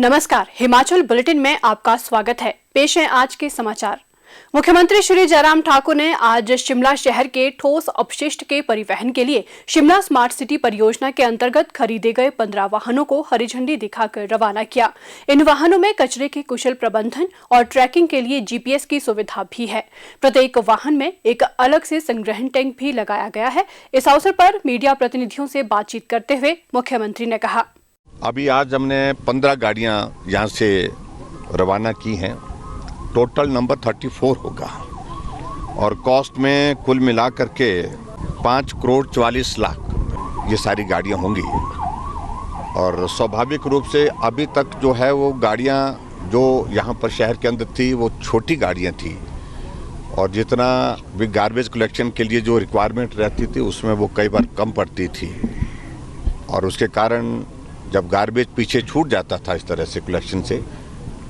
नमस्कार, हिमाचल बुलेटिन में आपका स्वागत है। पेश है आज के समाचार। मुख्यमंत्री श्री जयराम ठाकुर ने आज शिमला शहर के ठोस अपशिष्ट के परिवहन के लिए शिमला स्मार्ट सिटी परियोजना के अंतर्गत खरीदे गए 15 वाहनों को हरी झंडी दिखाकर रवाना किया। इन वाहनों में कचरे के कुशल प्रबंधन और ट्रैकिंग के लिए जीपीएस की सुविधा भी है। प्रत्येक वाहन में एक अलग से संग्रहण टैंक भी लगाया गया है। इस अवसर पर मीडिया प्रतिनिधियों से बातचीत करते हुए मुख्यमंत्री ने कहा, अभी आज हमने 15 गाड़ियां यहाँ से रवाना की हैं। टोटल नंबर 34 होगा और कॉस्ट में कुल मिला करके 5 करोड़ 44 लाख ये सारी गाड़ियां होंगी। और स्वाभाविक रूप से अभी तक जो है वो गाड़ियां जो यहाँ पर शहर के अंदर थी वो छोटी गाड़ियां थी और जितना भी गार्बेज कलेक्शन के लिए जो रिक्वायरमेंट रहती थी उसमें वो कई बार कम पड़ती थी और उसके कारण जब गार्बेज पीछे छूट जाता था इस तरह से कलेक्शन से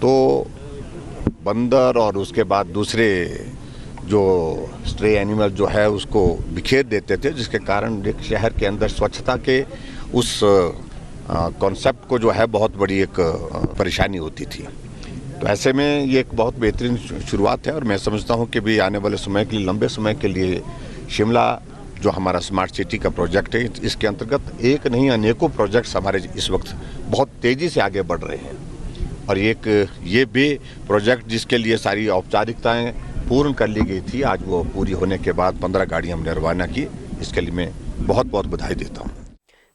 तो बंदर और उसके बाद दूसरे जो स्ट्रे एनिमल जो है उसको बिखेर देते थे, जिसके कारण एक शहर के अंदर स्वच्छता के उस कॉन्सेप्ट को जो है बहुत बड़ी एक परेशानी होती थी। तो ऐसे में ये एक बहुत बेहतरीन शुरुआत है और मैं समझता हूँ कि भी आने वाले समय के लिए, लंबे समय के लिए शिमला जो हमारा स्मार्ट सिटी का प्रोजेक्ट है, इसके अंतर्गत एक नहीं अनेकों प्रोजेक्ट्स हमारे इस वक्त बहुत तेज़ी से आगे बढ़ रहे हैं और ये भी प्रोजेक्ट जिसके लिए सारी औपचारिकताएं पूर्ण कर ली गई थी, आज वो पूरी होने के बाद 15 गाड़ियां हमने रवाना की। इसके लिए मैं बहुत बहुत बधाई देता हूँ।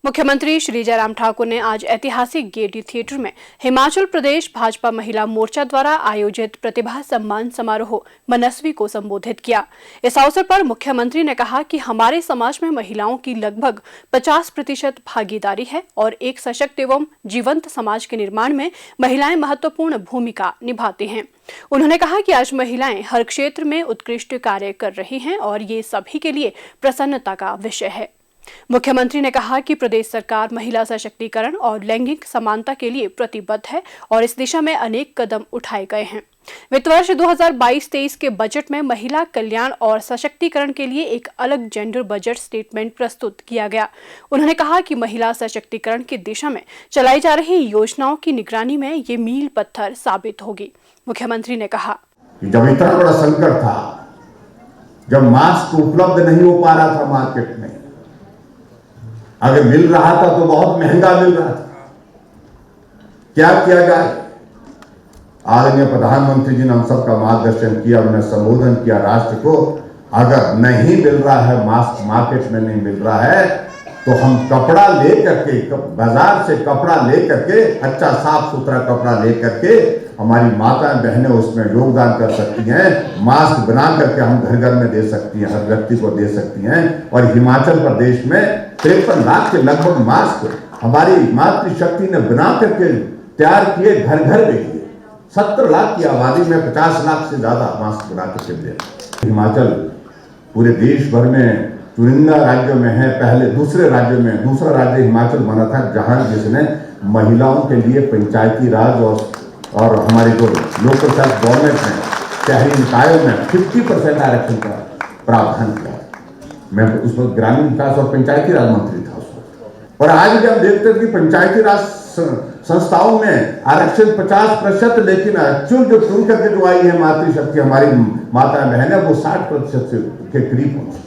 मुख्यमंत्री श्री जयराम ठाकुर ने आज ऐतिहासिक गेयटी थिएटर में हिमाचल प्रदेश भाजपा महिला मोर्चा द्वारा आयोजित प्रतिभा सम्मान समारोह मनस्वी को संबोधित किया। इस अवसर पर मुख्यमंत्री ने कहा कि हमारे समाज में महिलाओं की लगभग 50% भागीदारी है और एक सशक्त एवं जीवंत समाज के निर्माण में महिलाएं महत्वपूर्ण भूमिका निभाती हैं। उन्होंने कहा कि आज महिलाएं हर क्षेत्र में उत्कृष्ट कार्य कर रही हैं और ये सभी के लिए प्रसन्नता का विषय है। मुख्यमंत्री ने कहा कि प्रदेश सरकार महिला सशक्तिकरण और लैंगिक समानता के लिए प्रतिबद्ध है और इस दिशा में अनेक कदम उठाए गए हैं। वित्त वर्ष 2022-23 के बजट में महिला कल्याण और सशक्तिकरण के लिए एक अलग जेंडर बजट स्टेटमेंट प्रस्तुत किया गया। उन्होंने कहा कि महिला सशक्तिकरण की दिशा में चलाई जा रही योजनाओं की निगरानी में ये मील पत्थर साबित होगी। मुख्यमंत्री ने कहा, जब इतना बड़ा संकट था, जब मास्क उपलब्ध नहीं हो पा रहा था मार्केट में, अगर मिल रहा था तो बहुत महंगा मिल रहा था, क्या किया जाए। आदरणीय प्रधानमंत्री जी ने हम सबका मार्गदर्शन किया, उन्होंने संबोधन किया राष्ट्र को, अगर नहीं मिल रहा है मास्क, मार्केट में नहीं मिल रहा है तो हम कपड़ा ले करके, बाजार से कपड़ा ले करके, अच्छा साफ सुथरा कपड़ा ले करके हमारी माताएं बहनें उसमें योगदान कर सकती हैं। मास्क बना करके हम घर घर में दे सकती हैं, हर व्यक्ति को दे सकती हैं। और हिमाचल प्रदेश में 53 लाख के लगभग मास्क हमारी मातृशक्ति ने बना करके तैयार किए, घर घर भेजिए। 70 लाख की आबादी में 50 लाख से ज्यादा मास्क बना करके दे। हिमाचल पूरे देश भर में चुनिंदा राज्यों में है, पहले दूसरे राज्यों में, दूसरा राज्य हिमाचल बना था जहां जिसने महिलाओं के लिए पंचायती राज और हमारे जो लोकल सेल्फ गवर्नमेंट में, शहरी निकायों में 50% आरक्षण का प्रावधान किया। मैं उस वक्त ग्रामीण विकास और पंचायती राज मंत्री था उस वक्त। और आज भी हम देखते थे कि पंचायती राज संस्थाओं में आरक्षण 50%, लेकिन एक्चुअल जो चुन करके जो आई है मातृशक्ति, हमारी माता बहन है, वो 60% के करीब पहुंची।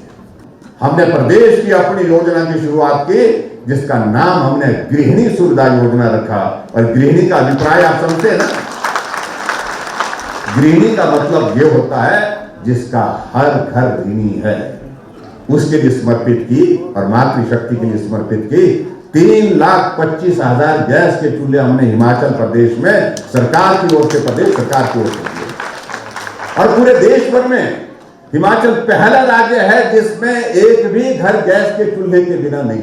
हमने प्रदेश की अपनी योजना की शुरुआत की जिसका नाम हमने गृहिणी सुविधा योजना रखा। और गृहिणी का अभिप्राय आप समझते हैं ना, गृहिणी का मतलब ये होता है जिसका हर घर गृहिणी है, उसके लिए समर्पित की और मातृशक्ति के लिए समर्पित की। 3,25,000 गैस के चूल्हे हमने हिमाचल प्रदेश में सरकार की ओर से, प्रदेश सरकार की ओर से दिए। और पूरे देश भर में हिमाचल पहला राज्य है जिसमें एक भी घर गैस के चूल्हे के बिना नहीं।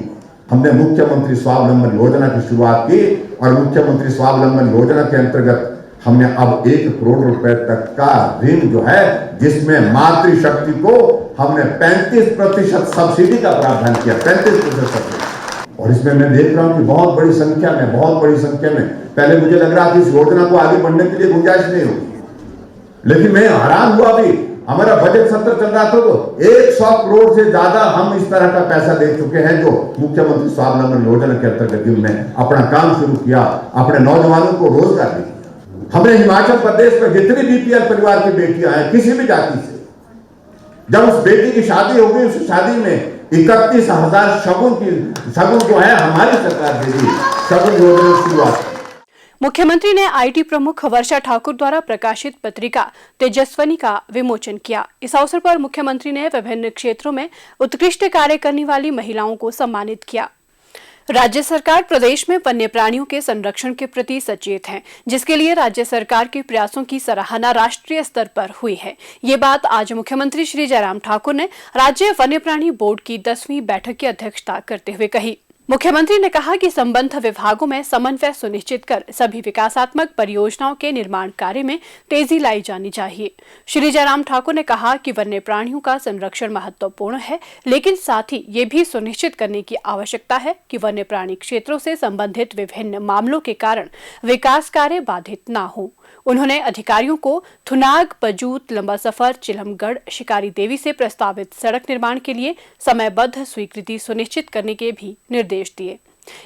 हमने मुख्यमंत्री स्वावलंबन योजना की शुरुआत की और मुख्यमंत्री स्वावलंबन योजना के अंतर्गत हमने अब 1 करोड़ रुपए तक का ऋण जो है, जिसमें मातृशक्ति को हमने 35% सब्सिडी का प्रावधान किया, 35% सब्सिडी। और इसमें मैं देख रहा हूं कि बहुत बड़ी संख्या में, पहले मुझे लग रहा था इस योजना को आगे बढ़ने के लिए गुंजाइश नहीं होगी, लेकिन मैं हैरान हुआ भी हमारा बजट सत्र चल रहा था तो 100 करोड़ से ज्यादा हम इस तरह का पैसा दे चुके हैं जो मुख्यमंत्री स्वावलंबन योजना के अंतर्गत हमने अपना काम शुरू किया, अपने नौजवानों को रोजगार दिया। हमने हिमाचल प्रदेश में जितनी बीपीएल परिवार की बेटियां हैं किसी भी जाति से, जब उस बेटी की शादी हो गई उस शादी में 31,000 शगुन जो है हमारी सरकार दे दी, शगुन योजना की शुरुआत। मुख्यमंत्री ने आईटी प्रमुख वर्षा ठाकुर द्वारा प्रकाशित पत्रिका तेजस्विनी का विमोचन किया। इस अवसर पर मुख्यमंत्री ने विभिन्न क्षेत्रों में उत्कृष्ट कार्य करने वाली महिलाओं को सम्मानित किया। राज्य सरकार प्रदेश में वन्य प्राणियों के संरक्षण के प्रति सचेत है, जिसके लिए राज्य सरकार के प्रयासों की सराहना राष्ट्रीय स्तर पर हुई है। ये बात आज मुख्यमंत्री श्री जयराम ठाकुर ने राज्य वन्य प्राणी बोर्ड की 10वीं बैठक की अध्यक्षता करते हुए कही। मुख्यमंत्री ने कहा कि संबद्ध विभागों में समन्वय सुनिश्चित कर सभी विकासात्मक परियोजनाओं के निर्माण कार्य में तेजी लाई जानी चाहिए। श्री जयराम ठाकुर ने कहा कि वन्य प्राणियों का संरक्षण महत्वपूर्ण है, लेकिन साथ ही ये भी सुनिश्चित करने की आवश्यकता है कि वन्य प्राणी क्षेत्रों से संबंधित विभिन्न मामलों के कारण विकास कार्य बाधित न हो। उन्होंने अधिकारियों को थुनाग, पजूत, लंबा सफर, चिलमगढ़, शिकारी देवी से प्रस्तावित सड़क निर्माण के लिए समयबद्ध स्वीकृति सुनिश्चित करने के भी निर्देश दिए।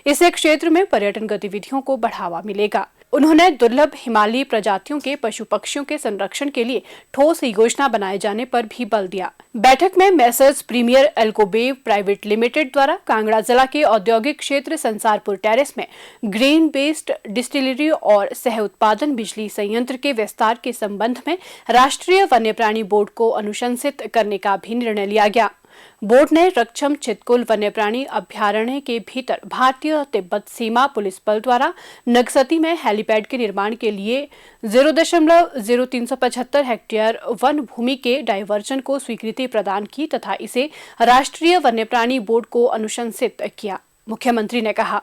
इससे क्षेत्र में पर्यटन गतिविधियों को बढ़ावा मिलेगा। उन्होंने दुर्लभ हिमालयी प्रजातियों के पशु पक्षियों के संरक्षण के लिए ठोस योजना बनाए जाने पर भी बल दिया। बैठक में messrs premier alcobev private limited द्वारा कांगड़ा जिला के औद्योगिक क्षेत्र संसारपुर टेरेस में ग्रेन बेस्ड डिस्टिलरी और सह उत्पादन बिजली संयंत्र के विस्तार के संबंध में राष्ट्रीय वन्य प्राणी बोर्ड को अनुशंसित करने का भी निर्णय लिया गया। बोर्ड ने रक्षम चितकुल वन्य प्राणी अभ्यारण्य के भीतर भारतीय तिब्बत सीमा पुलिस बल द्वारा नगसती में हेलीपैड के निर्माण के लिए 0.0375 हेक्टेयर वन भूमि के डायवर्जन को स्वीकृति प्रदान की तथा इसे राष्ट्रीय वन्य प्राणी बोर्ड को अनुशंसित किया। मुख्यमंत्री ने कहा,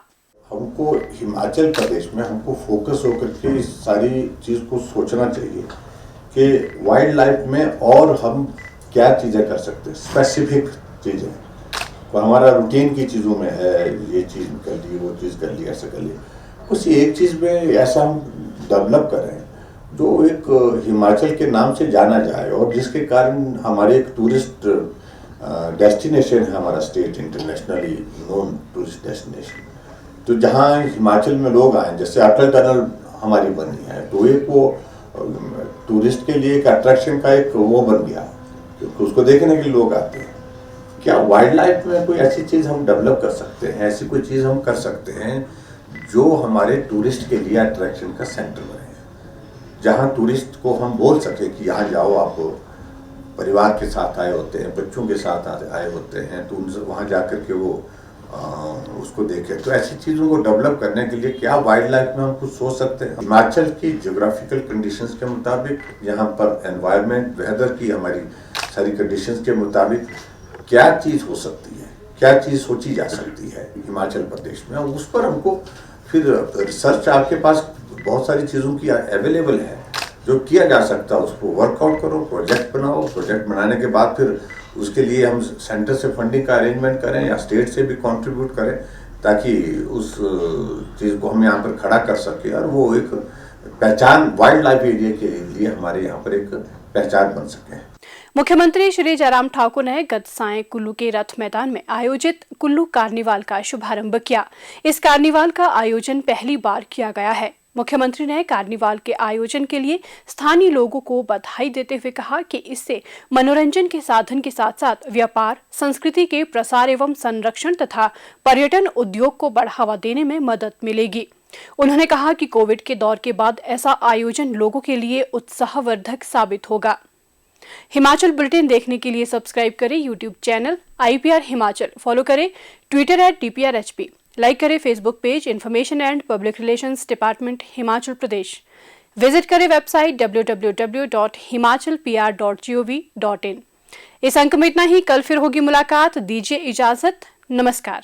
हमको हिमाचल प्रदेश में हमको फोकस होकर के इस सारी चीज को सोचना चाहिए कि वाइल्ड लाइफ में और हम क्या चीज़ें कर सकते हैं, स्पेसिफिक चीज़ें। और हमारा रूटीन की चीज़ों में है, ये चीज़ कर ली, वो चीज़ कर ली, ऐसा कर लिया। कुछ एक चीज़ में ऐसा हम डेवलप करें जो एक हिमाचल के नाम से जाना जाए और जिसके कारण हमारे एक टूरिस्ट डेस्टिनेशन है हमारा state, internationally known tourist destination. तो जहाँ हिमाचल में लोग आए, जैसे अटल टनल हमारी बनी है, तो एक वो टूरिस्ट के लिए एक अट्रैक्शन का एक वो बन गया, क्योंकि उसको देखने के लिए लोग आते हैं। क्या वाइल्ड लाइफ में कोई ऐसी चीज़ हम डेवलप कर सकते हैं, ऐसी कोई चीज़ हम कर सकते हैं जो हमारे टूरिस्ट के लिए अट्रैक्शन का सेंटर बने, जहाँ टूरिस्ट को हम बोल सके कि यहाँ जाओ, आप परिवार के साथ आए होते हैं, बच्चों के साथ आए होते हैं, तो उनसे वहाँ जा कर के वो उसको देखें। तो ऐसी चीज़ों को डेवलप करने के लिए क्या वाइल्ड लाइफ में हम कुछ सोच सकते हैं। हिमाचल की ज्योग्राफिकल कंडीशंस के मुताबिक, यहाँ पर एनवायरनमेंट, वेदर की हमारी सारी कंडीशंस के मुताबिक क्या चीज़ हो सकती है, क्या चीज़ सोची जा सकती है हिमाचल प्रदेश में, उस पर हमको फिर रिसर्च आपके पास बहुत सारी चीज़ों की अवेलेबल है जो किया जा सकता है। उसको वर्कआउट करो, प्रोजेक्ट बनाओ, प्रोजेक्ट बनाने के बाद फिर उसके लिए हम सेंटर से फंडिंग का अरेंजमेंट करें या स्टेट से भी कंट्रीब्यूट करें, ताकि उस चीज़ को हम यहाँ पर खड़ा कर सकें और वो एक पहचान वाइल्ड लाइफ एरिया के लिए हमारे यहाँ पर एक पहचान बन सके। मुख्यमंत्री श्री जयराम ठाकुर ने गत सायं कुल्लू के रथ मैदान में आयोजित कुल्लू कार्निवाल का शुभारंभ किया। इस कार्निवाल का आयोजन पहली बार किया गया है। मुख्यमंत्री ने कार्निवाल के आयोजन के लिए स्थानीय लोगों को बधाई देते हुए कहा कि इससे मनोरंजन के साधन के साथ साथ व्यापार, संस्कृति के प्रसार एवं संरक्षण तथा पर्यटन उद्योग को बढ़ावा देने में मदद मिलेगी। उन्होंने कहा कि कोविड के दौर के बाद ऐसा आयोजन लोगों के लिए उत्साहवर्धक साबित होगा। हिमाचल बुलेटिन देखने के लिए सब्सक्राइब करें YouTube channel IPR Himachal, follow करें ट्विटर @DPRHP, लाइक करें Facebook page information and public relations department Himachal Pradesh, visit करें वेबसाइट www.himachalpr.gov.in। इस अंक में इतना ही। कल फिर होगी मुलाकात, दीजिए इजाजत, नमस्कार।